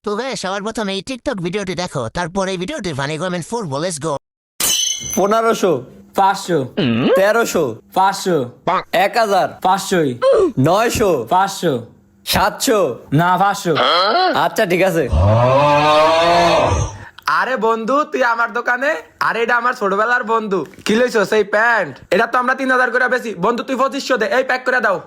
তো গাইস সবার প্রথমে এই টিকটক ভিডিওটি দেখো, তারপর এই ভিডিওটি ফানি কমেন্ট করবো। Let's go. 1500 500 1300 500 1000 500 900 500 700 না 500। আচ্ছা ঠিক আছে। আরে বন্ধু তুই আমার দোকানে, আরে এটা আমার ছোটবেলার বন্ধু। কি লইছো সেই প্যান্ট? এটা তো আমরা 3000 করে বেশি। বন্ধু তুই 2500 দে, এই প্যাক করে দাও।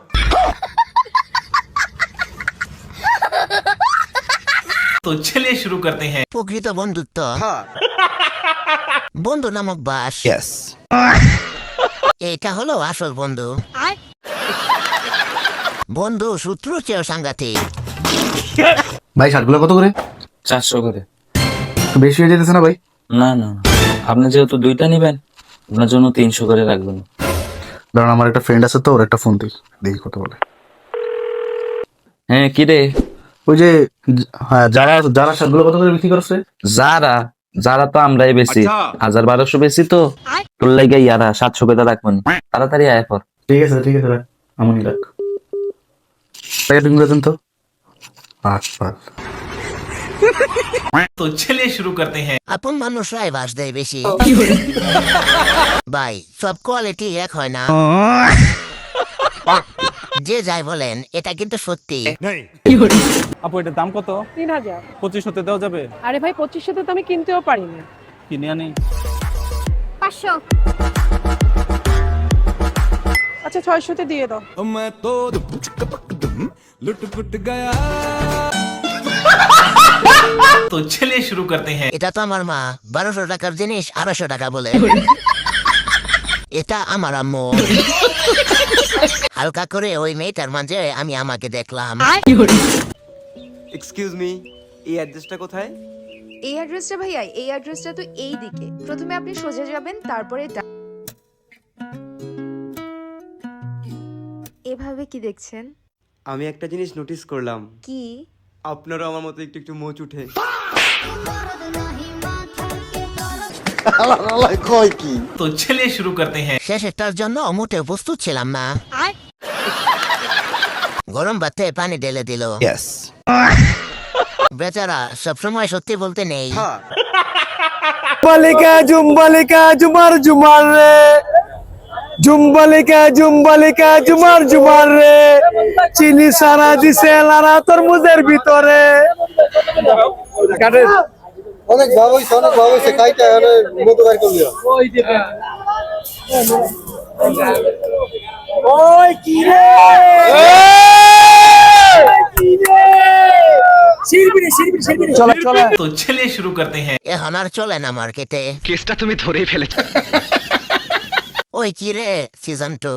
तो चलिए शुरू करते हैं। প্রকৃত বন্ধুত্ব, বন্ধু নামক বাস, এটা হলো আসল বন্ধু। বন্ধু সূত্র চেয়েও সাংঘাতিক। ভাই শার্টগুলো কত করে? 400 করে। একটু বেশি হয়ে যেতেছে না ভাই? না না আপনি যেহেতু দুইটা নিবেন আপনার জন্য 300 করে রাখবেন। দাঁড়ান, আমার একটা ফ্রেন্ড আছে তো, ওর একটা ফোন দিই, দেখি কত বলে। হ্যাঁ কি রে? ওই যে হ্যাঁ, যারা যারা শার্টগুলো কত করে বিক্রি করছে? যারা যারা তো আমরাই বেশি 1200 বেশি তো তোর লাগে ইয়ারা 700 করে রাখবেন। তাড়াতাড়ি আয় পর। ঠিক আছে ঠিক আছে, রাখ আমনি রাখ। প্যাকেটিং করে দেন তো। আচ্ছা तो चलिए शुरू करते हैं। আপন মানুষরাই বাস দেয় বেশি। ভাই সব কোয়ালিটি এক হয় না। যে যাই বলেন এটা কিন্তু সত্যি। আপু এটার দাম কত? 3000। 2500 দেওয়া যাবে? আরে ভাই 2500 তো আমি কিনতেও পারি না। কিনে আনি। 500। আচ্ছা 600 তে দিয়ে দাও। तो चलिए शुरू करते हैं। এটা তো আমার মা 1200 টাকার জিনিস 250 টাকা বলে। এটা আমার আম্মু। হালকা করে ওই মেয়েটার মাঝে আমি আমাকে দেখলাম। এক্সকিউজ মি, এই অ্যাড্রেসটা কোথায়? এই অ্যাড্রেসটা ভাইয়া, এই অ্যাড্রেসটা তো এই দিকে। প্রথমে আপনি সোজা যাবেন, তারপরে এভাবে কি দেখছেন? আমি একটা জিনিস নোটিস করলাম। কি? আপনারও আমার মতো একটু একটু মোচ উঠে। तो चलिए शुरू करते हैं। শেষেরটার জন্য মোটেও প্রস্তুত ছিলাম না। গরম ভাতে পানি ঢেলে দিল। বেচারা সবসময় সত্যি বলতে নেই। বালিকা জুম্বালিকা জুমার জুমার রে, জুম্বালিকা জুম্বালিকা জুমার জুমার রে, চিনি সারা দিছে লারা তরমুজের ভিতরে। অনেক ভাব হইছে, অনেক ভাব হইছে, খাইতে হলে মধু বের করলিও। ওই কি রে, চলে চলে। तो चलिए शुरू करते हैं। এখন আর চলে না মার্কেটে। केसটা তুমি ধরেই ফেলেছো। ওই কি রে সিজন 2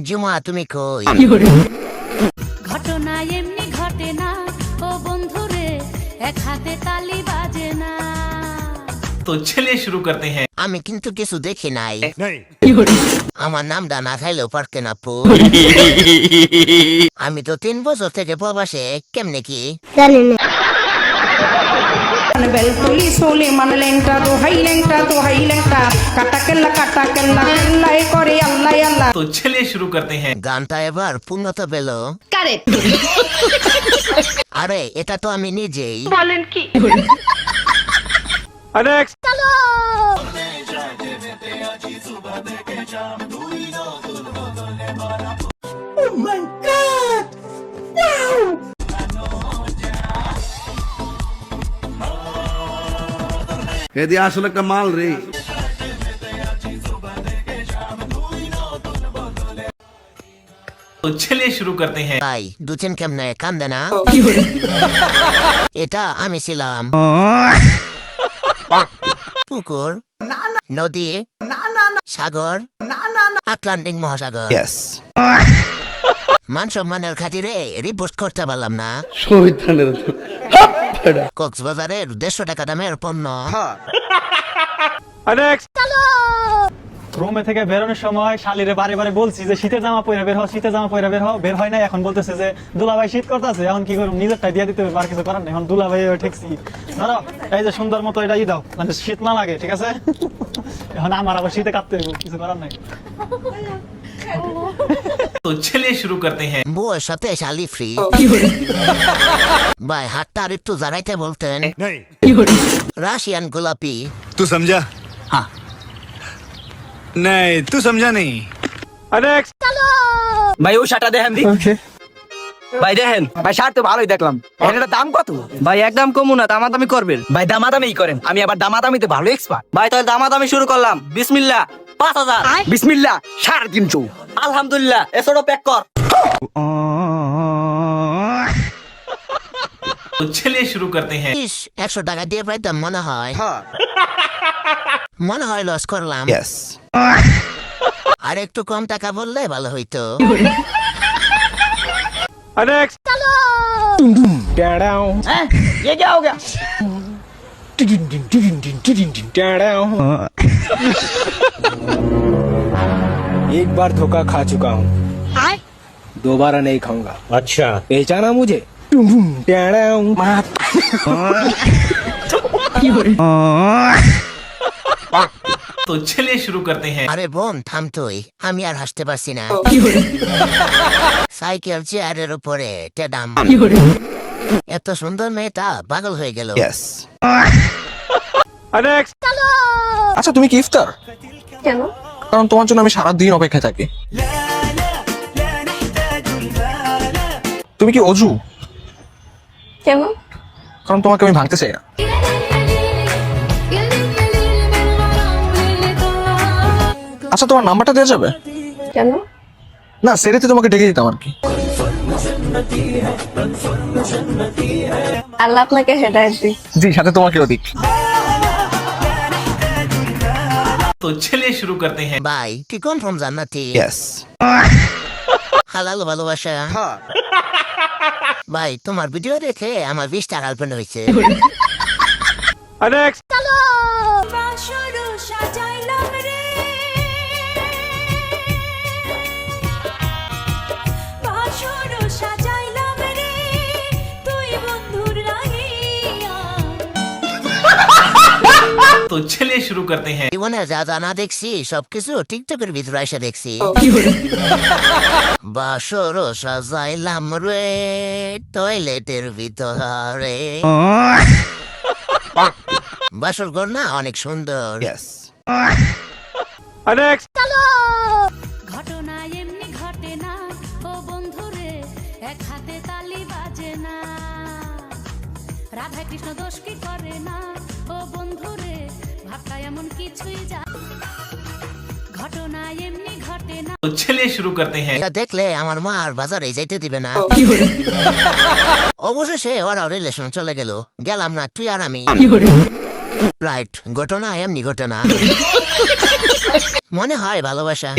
জুমা তুমি কই? ঘটনা এমনি ঘটে না ও বন্ধুরে, এক হাতে তালি বাজে না। तो चलिए शुरू करते हैं। আমি কিন্তু কিছু দেখি নাই। আমার নামটা না খাইলেও পারতেন আপু। আমি তো 3 বছর থেকে প্রবাসে, কেমনে কি জানি না। বেলতলি সোলে মানলেনটা তো হাইলেনটা কাটা কেল্লা কেল্লাই করে আল্লাহ আল্লাহ। तो चलिए शुरू करते हैं। গানটা এবার পূর্ণতা পেল। কারেক্ট। আরে এটা তো আমি নিজেই। বলেন কি? নেক্সট এদি আসলে একটা মাল রে। तो चलिए शुरू करते हैं। ভাই দুচেন কেমনে কান্দে না? এটা আমি ছিলাম। পুকুর, নদী, সাগর, আটলান্টিক মহাসাগর। মান সম্মানের খাতিরে রিপোর্ট করতে পারলাম না। কক্সবাজারের 150 টাকা দামের পণ্য। নেক্সট রুমে থেকে বেরোনোর সময় শালিরে বারে বারে বলছি যে শীতের জামা পরে বের হও, শীতের জামা পরে বের হও, বের হয় না। এখন বলতেছে যে দুলাভাই শীত করতেছে, এখন কি করব, নিজেরটা দিয়ে দিতে হবে, আর কিছু করার নেই। এখন দুলাভাই ঠেকছি, ধরো এই যে সুন্দর মতো এটা দাও, মানে শীত না লাগে, ঠিক আছে? এখন আমার আবার শীতে কাঁপতে হবে, কিছু করার নাই। तो चलिए शुरू करते हैं। বউয়ের সাথে শালি ফ্রি। ভাই হাতটা আর একটু জাগাইতে বলতেন। রাশিয়ান গোলাপি। तू समझा? हाँ नहीं तू समझा नहीं। ভাই ও শার্টটা দেখেন দি। ভাই দেখেন ভাই শার্ট তো ভালোই দেখলাম, এটার দাম কত? ভাই একদম কম না, দামাদামি করবেন ভাই, দামাদামি করেন, আমি আবার দামাদামিতে ভালো এক্সপার্ট। ভাই তাহলে দামাদামি শুরু করলাম, বিসমিল্লাহ 5000, বিসমিল্লাহ 350, আলহামদুলিল্লাহ এসোটা প্যাক কর। तो चलिए शुरू करते हैं। 100 টাকা দিয়ে পাইতাম মনে হয়। মনে হয় লস করলাম। আর একটু কম টাকা বললে ভালো হইতো। ये क्या हो गया? एक बार धोखा खा चुका हूँ, दोबारा नहीं खाऊंगा। अच्छा पहचाना मुझे? तो चलिए शुरू करते हैं। আরে বোন থাম তুই, আমি আর হাসতে পারছি না। সাইকেল চেয়ারের উপরে টেডাম। এত সুন্দর মেয়েটা পাগল হয়ে গেল। আচ্ছা তুমি কি ইফতার? কেন? কারণ তোমার জন্য আমি সারাদিন অপেক্ষায় থাকি। তুমি কি অজু? কেন? কারণ তোমাকে আমি ভাঙতে চাই না। আচ্ছা তোমার নাম্বারটা দেওয়া যাবে? কেন? না সেরেতে তোমাকে ডেকে দিতাম আর কি। আল্লাহ আপনাকে হেদায়েত দিক। জি সাথে তোমাকেও দিক। तो चलिए शुरू करते हैं। ভাই কি কনফার্ম জান্নাতি? হালাল ভালোবাসা। ভাই তোমার ভিডিও দেখে আমার 20টা গার্লফ্রেন্ড হয়েছে। तो चलिए शुरू करते हैं। জীবনে যা জানা দেখছি সবকিছু টিকটকের ভিতরে এসে দেখছি। বাসর সাজাইলাম রে টয়লেটের ভিতরে। বাসর ঘর না অনেক সুন্দর। ঘটনা এমনি ঘটে না ও বন্ধুরে, এক হাতে তালি বাজে না। রাধা কৃষ্ণ দোষ কি করে না ও বন্ধুরে, ভাবটা এমন কিছুই যা। ঘটনা এমনি ঘটে না। तो चलिए शुरू करते हैं। এটা দেখলে আমার মা আর বাজারে যাইতে দিবে না। অবশেষে ওরা রিলেশন চলে গেল, গেলাম না তুই আর আমি। রাইট, ঘটনা এমনি ঘটনা। মনে হয় ভালোবাসা।